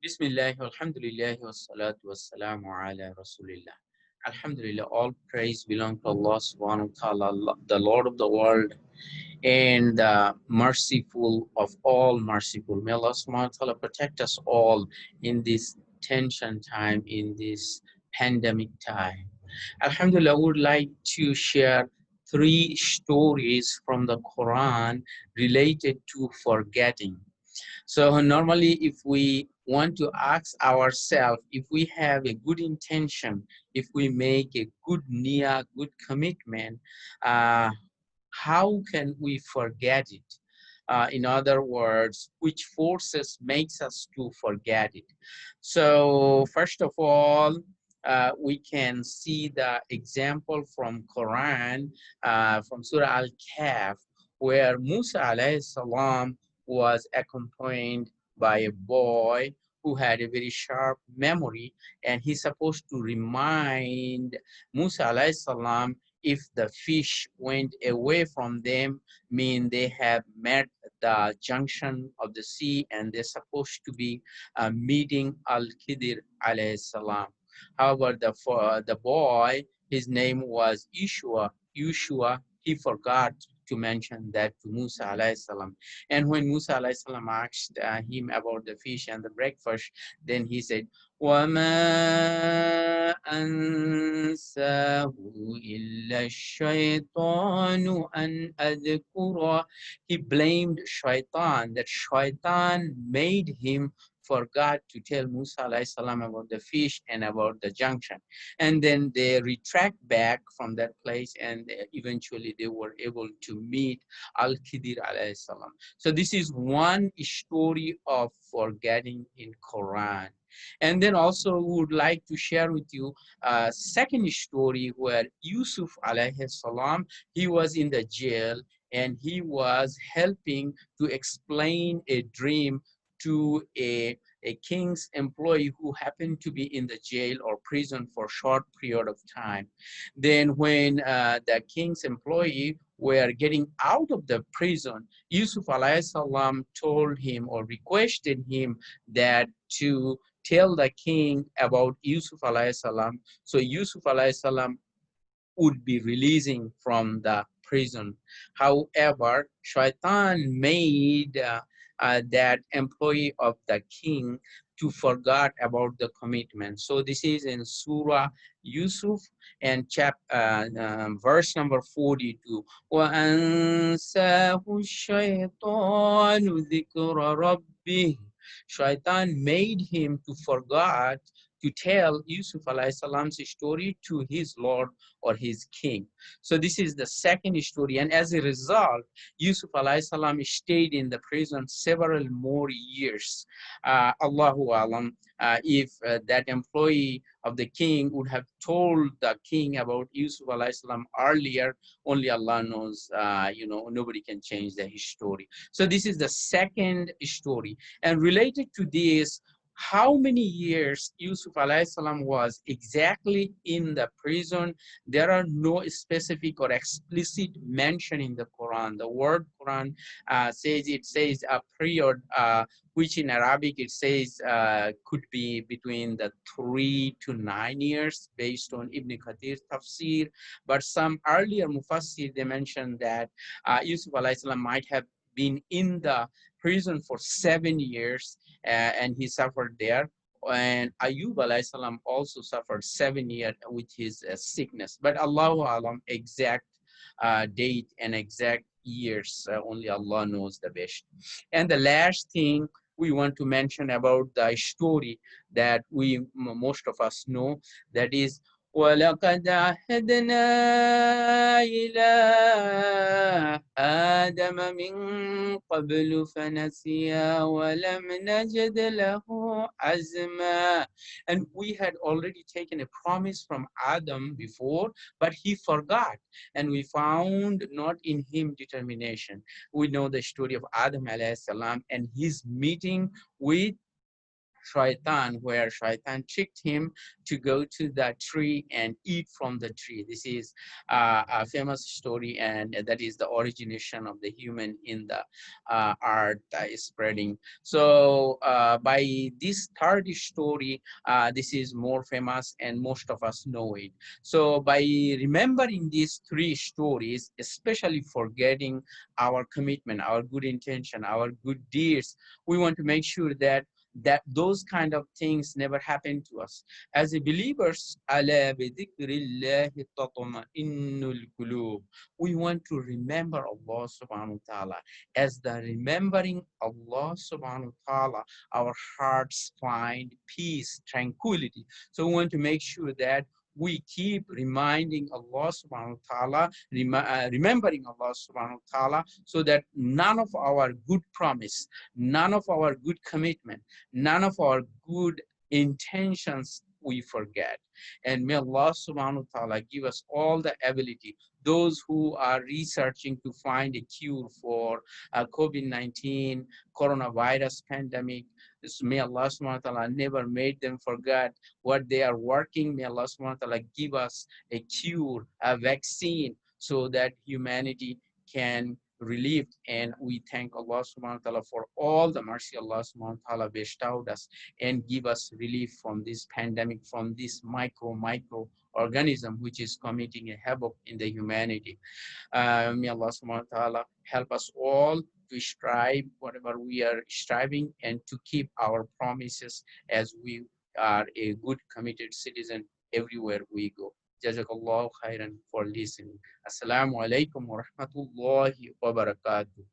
Bismillah, alhamdulillah, wassalatu wassalamu ala rasulillah. Alhamdulillah, all praise belong to Allah subhanahu wa ta'ala, the Lord of the world and the merciful of all merciful. May Allah subhanahu wa ta'ala protect us all in this tension time, in this pandemic time. Alhamdulillah, I would like to share three stories from the Quran related to forgetting. So normally, if we want to ask ourselves, if we have a good intention, if we make a good niyyah, good commitment, uh, how can we forget it? In other words, which forces makes us to forget it? So first of all, we can see the example from Quran, from Surah Al-Kahf, where Musa alayhi salam was accompanied by a boy who had a very sharp memory, and he's supposed to remind Musa alayhi salam if the fish went away from them, mean they have met the junction of the sea and they're supposed to be meeting Al-Khidir alayhi salam. However, the boy, his name was Yeshua, he forgot to mention that to Musa alayhi salam. And when Musa alayhi salam asked him about the fish and the breakfast, then he said, وَمَا أَنْسَاهُ إِلَّا الشَّيْطَانُ أَنْ أَذْكُرَ. He blamed shaitan, that shaitan made him forgot to tell Musa alayhi salam about the fish and about the junction. And then they retract back from that place, and eventually they were able to meet Al-Khidir alayhi salam. So this is one story of forgetting in Quran. And then also would like to share with you a second story where Yusuf alayhi salam, he was in the jail and he was helping to explain a dream to a king's employee who happened to be in the jail or prison for a short period of time. Then when the king's employee were getting out of the prison, Yusuf alayhi salam told him or requested him that to tell the king about Yusuf alayhi salam. So Yusuf alayhi salam would be releasing from the prison. However, Shaitan made that employee of the king to forget about the commitment. So this is in Surah Yusuf and verse number 42. وَأَنْسَاهُ الشَّيْطَانُ ذِكْرَ رَبِّهِ. Shaitan made him to forget to tell Yusuf alayhi salam's story to his Lord or his king. So this is the second story. And as a result, Yusuf alayhi salam stayed in the prison several more years. Allahu alam, if that employee of the king would have told the king about Yusuf alayhi salam earlier, only Allah knows, nobody can change the story. So this is the second story. And related to this, how many years Yusuf alayhi salam was exactly in the prison, there are no specific or explicit mention in the Quran. The word Quran says a period, which in Arabic it says could be between the 3 to 9 years based on Ibn Kathir's tafsir. But some earlier mufassir, they mentioned that Yusuf alayhi salam might have been in the prison for 7 years, and he suffered there. And Ayub alayhi salam also suffered 7 years with his sickness. But Allahu alam, exact date and exact years, only Allah knows the best. And the last thing we want to mention about the story that most of us know, that is وَلَقَدْ عَهِدْنَا إِلَىٰ آدَمَ مِن قَبْلُ فَنَسِيَ وَلَمْ نَجِدْ لَهُ عَزْمًا. And we had already taken a promise from Adam before, but he forgot, and we found not in him determination. We know the story of Adam alayhi salam and his meeting with shaitan, where shaitan tricked him to go to that tree and eat from the tree. This is a famous story, and that is the origination of the human in the art spreading. So by this third story, this is more famous and most of us know it. So by remembering these three stories, especially forgetting our commitment, our good intention, our good deeds, we want to make sure that those kind of things never happen to us. As a believers, "Ala bi dhikrillahi tatma'innul qulub." We want to remember Allah subhanahu wa ta'ala. As the remembering Allah subhanahu wa ta'ala, our hearts find peace, tranquility. So we want to make sure that we keep reminding Allah subhanahu wa ta'ala, remembering Allah subhanahu wa ta'ala, so that none of our good promise, none of our good commitment, none of our good intentions we forget. And may Allah subhanahu wa ta'ala give us all the ability, those who are researching to find a cure for COVID-19, coronavirus pandemic. May Allah subhanahu wa ta'ala never made them forget what they are working. May Allah subhanahu wa ta'ala give us a cure, a vaccine, so that humanity can relieve. And we thank Allah subhanahu wa ta'ala for all the mercy Allah subhanahu wa ta'ala bestowed us and give us relief from this pandemic, from this micro organism which is committing a havoc in the humanity. May Allah subhanahu wa ta'ala help us all to strive whatever we are striving, and to keep our promises as we are a good committed citizen everywhere we go. Jazakallah khairan for listening. Assalamu alaikum wa rahmatullahi wa barakatuh.